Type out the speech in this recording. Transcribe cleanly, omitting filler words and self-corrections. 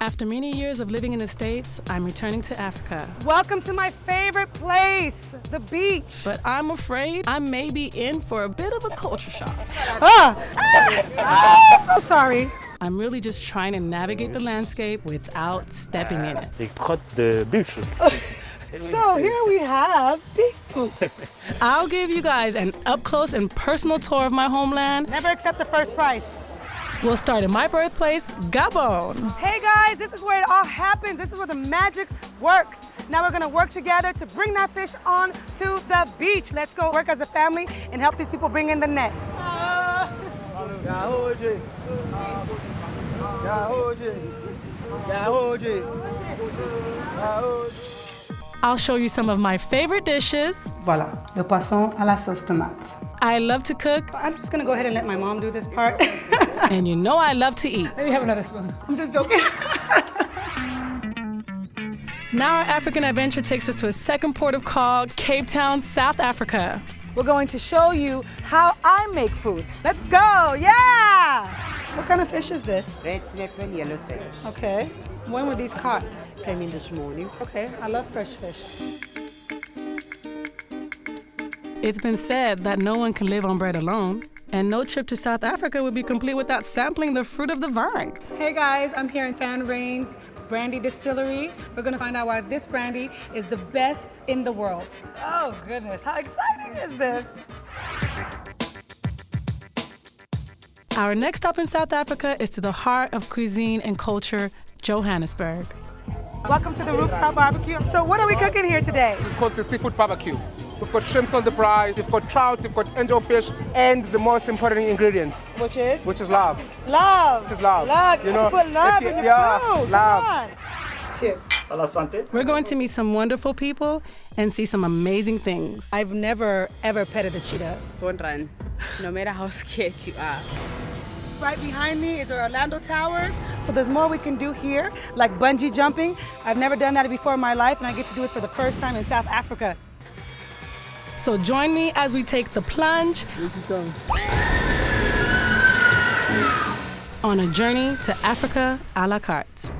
After many years of living in the States, I'm returning to Africa. Welcome to my favorite place, the beach. But I'm afraid I may be in for a bit of a culture shock. I'm so sorry. I'm really just trying to navigate the landscape without stepping in it. They cut the beef. So here we have beef food. I'll give you guys an up-close and personal tour of my homeland. Never accept the first price. We'll start in my birthplace, Gabon. Hey guys, this is where it all happens. This is where the magic works. Now we're gonna work together to bring that fish on to the beach. Let's go work as a family and help these people bring in the net. I'll show you some of my favorite dishes. Voilà, le poisson à la sauce tomate. I love to cook. I'm just gonna go ahead and let my mom do this part. And you know I love to eat. Let me have another spoon. I'm just joking. Now our African adventure takes us to a second port of call, Cape Town, South Africa. We're going to show you how I make food. Let's go, yeah! What kind of fish is this? Red snapper, yellowtail. Okay. When were these caught? Came in this morning. Okay, I love fresh fish. It's been said that no one can live on bread alone, and no trip to South Africa would be complete without sampling the fruit of the vine. Hey guys, I'm here in Fan Rain's Brandy Distillery. We're gonna find out why this brandy is the best in the world. Oh goodness, how exciting is this? Our next stop in South Africa is to the heart of cuisine and culture, Johannesburg. Welcome to the rooftop barbecue. So what are we cooking here today? It's called the seafood barbecue. We've got shrimps on the braai, we've got trout, we've got angelfish, and the most important ingredient, Which is? which is love. Love. Which is love. Love. You put love in your food. love. Come on. Cheers. We're going to meet some wonderful people and see some amazing things. I've never, ever petted a cheetah. Don't run, no matter how scared you are. Right behind me is the Orlando Towers. So there's more we can do here, like bungee jumping. I've never done that before in my life, and I get to do it for the first time in South Africa. So join me as we take the plunge on a journey to Africa a la carte.